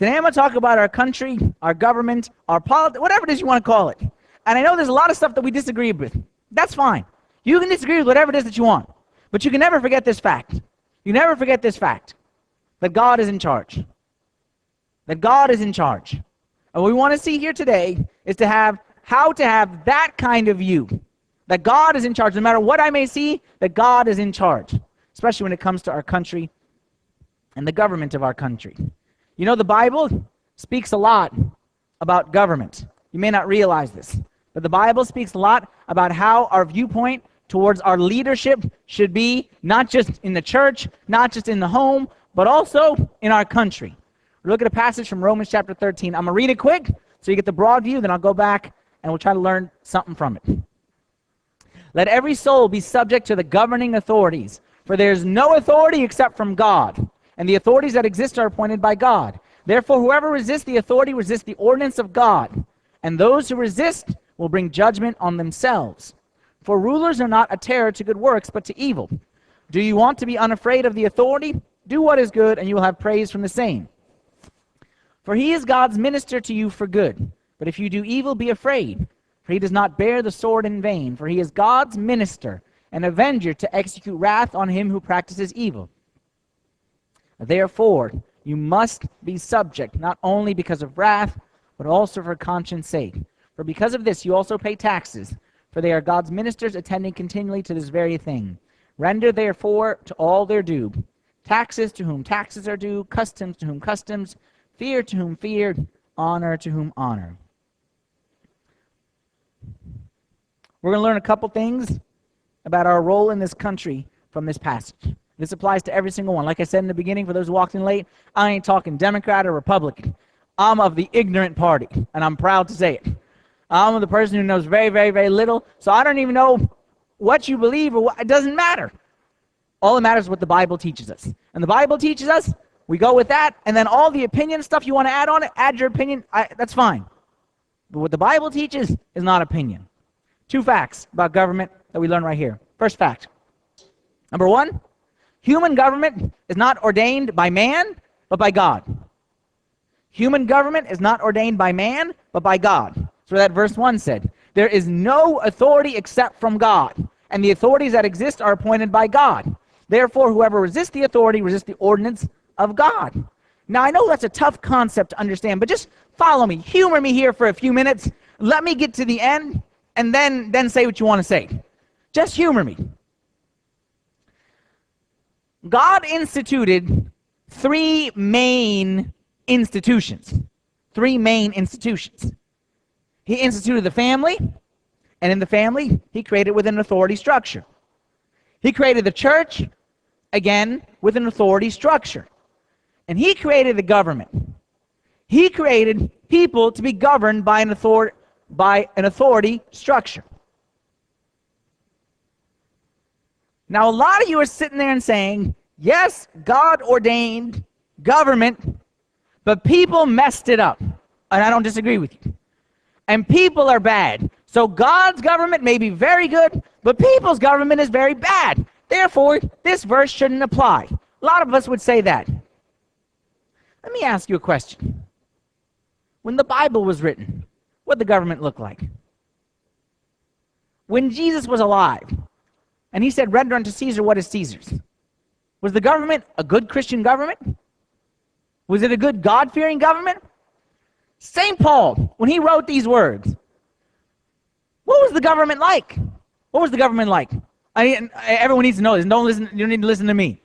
Today I'm going to talk about our country, our government, our politics, whatever it is you want to call it. And I know there's a lot of stuff that we disagree with. That's fine. You can disagree with whatever it is that you want. But you can never forget this fact. You never forget this fact. That God is in charge. That God is in charge. And what we want to see here today is how to have that kind of view. That God is in charge. No matter what I may see, that God is in charge. Especially when it comes to our country and the government of our country. You know, the Bible speaks a lot about government. You may not realize this, but the Bible speaks a lot about how our viewpoint towards our leadership should be, not just in the church, not just in the home, but also in our country. We'll look at a passage from Romans chapter 13. I'm going to read it quick so you get the broad view, then I'll go back and we'll try to learn something from it. Let every soul be subject to the governing authorities, for there is no authority except from God, and the authorities that exist are appointed by God. Therefore, whoever resists the authority resists the ordinance of God, and those who resist will bring judgment on themselves. For rulers are not a terror to good works, but to evil. Do you want to be unafraid of the authority? Do what is good, and you will have praise from the same. For he is God's minister to you for good. But if you do evil, be afraid, for he does not bear the sword in vain, for he is God's minister, an avenger to execute wrath on him who practices evil. Therefore, you must be subject, not only because of wrath, but also for conscience sake. For because of this you also pay taxes, for they are God's ministers attending continually to this very thing. Render therefore to all their due. Taxes to whom taxes are due, customs to whom customs, fear to whom fear, honor to whom honor. We're going to learn a couple things about our role in this country from this passage. This applies to every single one. Like I said in the beginning, for those who walked in late, I ain't talking Democrat or Republican. I'm of the ignorant party, and I'm proud to say it. I'm the person who knows very, very, very little, so I don't even know what you believe or what. It doesn't matter. All that matters is what the Bible teaches us. And the Bible teaches us, we go with that, and then all the opinion stuff you want to add on it, add your opinion, that's fine. But what the Bible teaches is not opinion. 2 facts about government that we learn right here. First fact. Number 1, human government is not ordained by man, but by God. Human government is not ordained by man, but by God. That's what that verse 1 said. There is no authority except from God, and the authorities that exist are appointed by God. Therefore, whoever resists the authority resists the ordinance of God. Now, I know that's a tough concept to understand, but just follow me. Humor me here for a few minutes. Let me get to the end, and then say what you want to say. Just humor me. God instituted 3 main institutions. 3 main institutions. He instituted the family, and in the family, he created with an authority structure. He created the church, again, with an authority structure. And he created the government. He created people to be governed by an authority structure. Now, a lot of you are sitting there and saying, yes, God ordained government, but people messed it up. And I don't disagree with you. And people are bad. So God's government may be very good, but people's government is very bad. Therefore, this verse shouldn't apply. A lot of us would say that. Let me ask you a question. When the Bible was written, what did the government look like? When Jesus was alive, and he said, render unto Caesar what is Caesar's, was the government a good Christian government? Was it a good God-fearing government? St. Paul, when he wrote these words, what was the government like? What was the government like? Everyone needs to know this. You don't need to listen to me.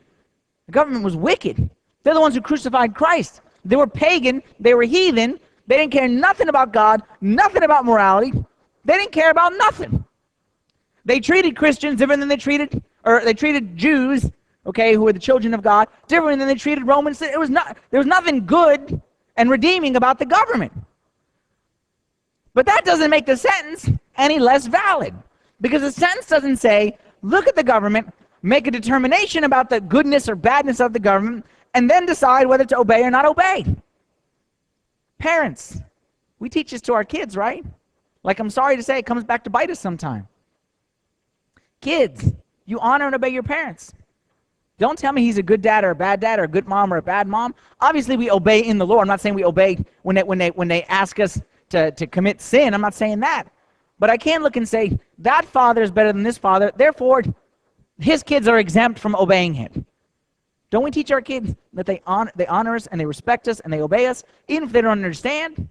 The government was wicked. They're the ones who crucified Christ. They were pagan. They were heathen. They didn't care nothing about God, nothing about morality. They didn't care about nothing. They treated Christians different than they treated Jews, okay, who were the children of God, different than they treated Romans. There was nothing good and redeeming about the government. But that doesn't make the sentence any less valid, because the sentence doesn't say, look at the government, make a determination about the goodness or badness of the government, and then decide whether to obey or not obey. Parents, we teach this to our kids, right? Like, I'm sorry to say, it comes back to bite us sometime. Kids, you honor and obey your parents. Don't tell me he's a good dad or a bad dad or a good mom or a bad mom. Obviously, we obey in the Lord. I'm not saying we obey when they ask us to commit sin. I'm not saying that. But I can look and say, that father is better than this father. Therefore, his kids are exempt from obeying him. Don't we teach our kids that they honor us and they respect us and they obey us, even if they don't understand?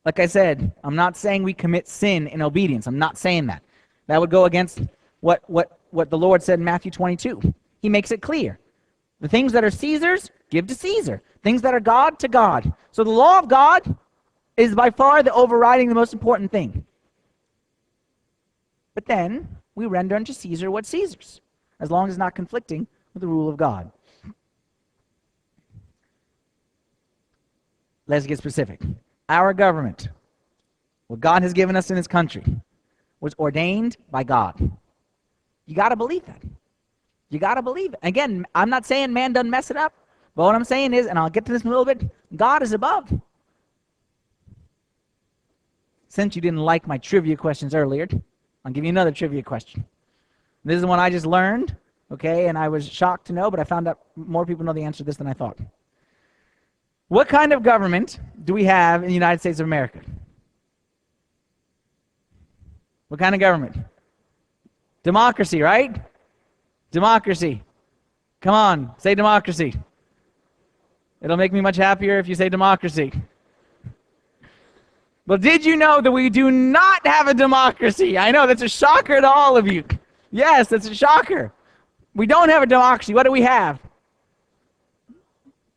Like I said, I'm not saying we commit sin in obedience. I'm not saying that. That would go against what the Lord said in Matthew 22. He makes it clear. The things that are Caesar's, give to Caesar. Things that are God, to God. So the law of God is by far the overriding, the most important thing. But then we render unto Caesar what's Caesar's, as long as it's not conflicting with the rule of God. Let's get specific. Our government, what God has given us in this country, was ordained by God. You got to believe that. You got to believe it. Again, I'm not saying man doesn't mess it up, but what I'm saying is, and I'll get to this in a little bit, God is above. Since you didn't like my trivia questions earlier, I'll give you another trivia question. This is one I just learned, okay, and I was shocked to know, but I found out more people know the answer to this than I thought. What kind of government do we have in the United States of America? What kind of government? Democracy, right? Democracy. Come on, say democracy. It'll make me much happier if you say democracy. But did you know that we do not have a democracy? I know, that's a shocker to all of you. Yes, that's a shocker. We don't have a democracy. What do we have?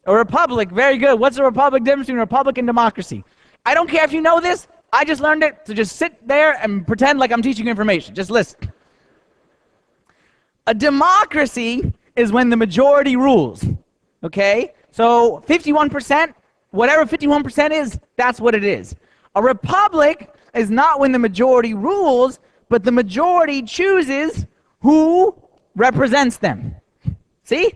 A republic. Very good. What's a republic? Difference between a republic and democracy? I don't care if you know this. I just learned it, so just sit there and pretend like I'm teaching you information. Just listen. A democracy is when the majority rules. Okay? So 51%, whatever 51% is, that's what it is. A republic is not when the majority rules, but the majority chooses who represents them. See?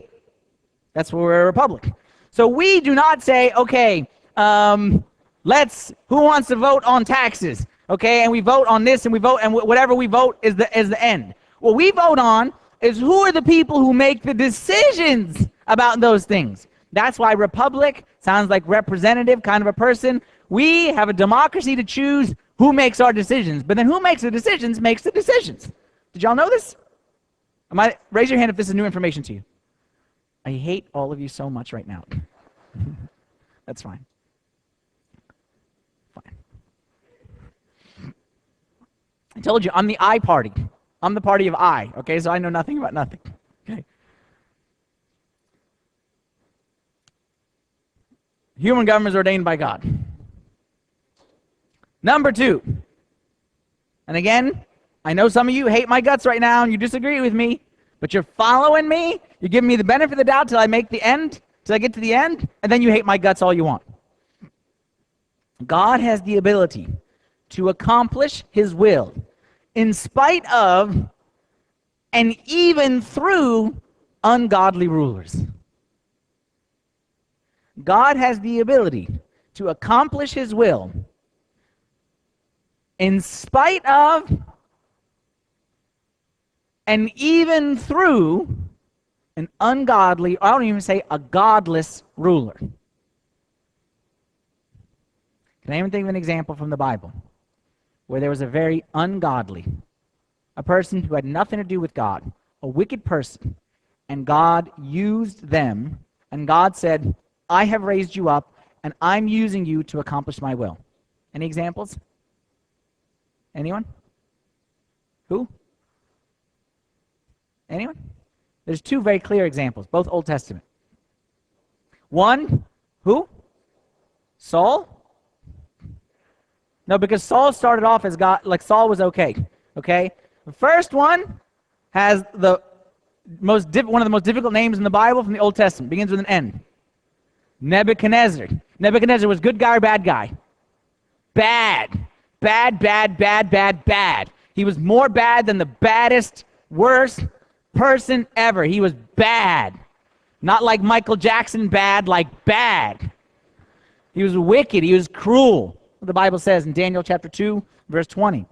That's where we're a republic. So we do not say, okay, who wants to vote on taxes? Okay, and we vote on this, and we vote, and whatever we vote is the end. What we vote on is who are the people who make the decisions about those things. That's why republic sounds like representative kind of a person. We have a democracy to choose who makes our decisions, but then who makes the decisions makes the decisions. Did y'all know this? Raise your hand if this is new information to you. I hate all of you so much right now. That's fine. Fine. I told you, I'm the I party. I'm the party of I, okay? So I know nothing about nothing, okay? Human government is ordained by God. Number 2. And again, I know some of you hate my guts right now and you disagree with me, but you're following me. You're giving me the benefit of the doubt till I get to the end, and then you hate my guts all you want. God has the ability to accomplish his will in spite of and even through ungodly rulers. God has the ability to accomplish his will in spite of and even through an ungodly, I don't even say a godless ruler. Can I even think of an example from the Bible where there was a very ungodly, a person who had nothing to do with God, a wicked person, and God used them, and God said, I have raised you up, and I'm using you to accomplish my will. Any examples? Anyone? Who? Anyone? There's 2 very clear examples, both Old Testament. One, who? Saul? No, because Saul started off as God, like Saul was okay. Okay? The first one has one of the most difficult names in the Bible from the Old Testament. Begins with an N. Nebuchadnezzar. Nebuchadnezzar was good guy or bad guy? Bad. Bad, bad, bad, bad, bad. He was more bad than the baddest, worst person ever. He was bad. Not like Michael Jackson bad, like bad. He was wicked. He was cruel. The Bible says in Daniel chapter 2, verse 20.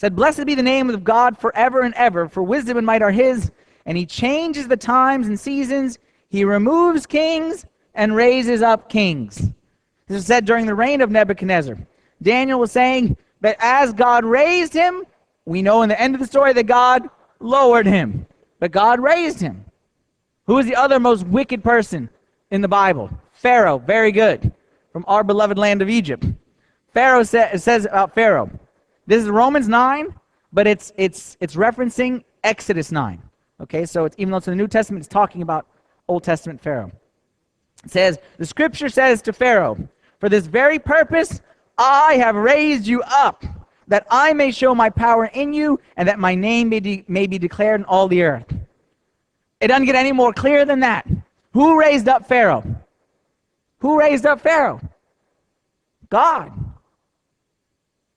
said, "Blessed be the name of God forever and ever, for wisdom and might are his, and he changes the times and seasons. He removes kings and raises up kings." This is said during the reign of Nebuchadnezzar. Daniel was saying that as God raised him, we know in the end of the story that God lowered him, but God raised him. Who is the other most wicked person in the Bible? Pharaoh. Very good. From our beloved land of Egypt. Pharaoh says about Pharaoh. This is Romans 9, but it's referencing Exodus 9. Okay, so even though it's in the New Testament, it's talking about Old Testament Pharaoh. It says, the scripture says to Pharaoh, "For this very purpose I have raised you up, that I may show my power in you, and that my name may be declared in all the earth." It doesn't get any more clear than that. Who raised up Pharaoh? Who raised up Pharaoh? God.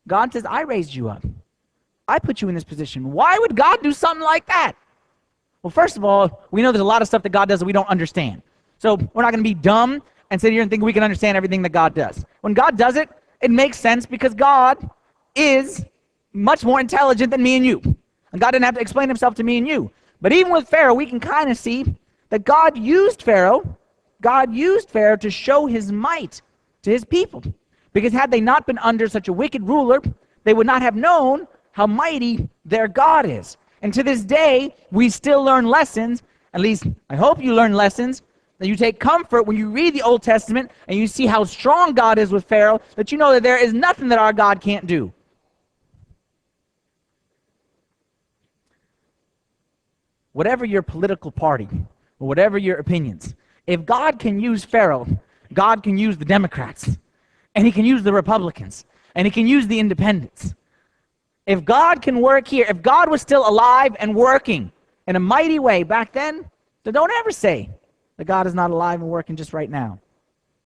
God says, "I raised you up. I put you in this position." Why would God do something like that? Well, first of all, we know there's a lot of stuff that God does that we don't understand. So we're not going to be dumb and sit here and think we can understand everything that God does. When God does it, it makes sense because God is much more intelligent than me and you. And God didn't have to explain himself to me and you. But even with Pharaoh, we can kind of see that God used Pharaoh to show his might to his people. Because had they not been under such a wicked ruler, they would not have known how mighty their God is. And to this day, we still learn lessons, at least I hope you learn lessons, that you take comfort when you read the Old Testament and you see how strong God is with Pharaoh, that you know that there is nothing that our God can't do. Whatever your political party, or whatever your opinions, if God can use Pharaoh, God can use the Democrats, and he can use the Republicans, and he can use the independents. If God can work here, if God was still alive and working in a mighty way back then don't ever say that God is not alive and working just right now.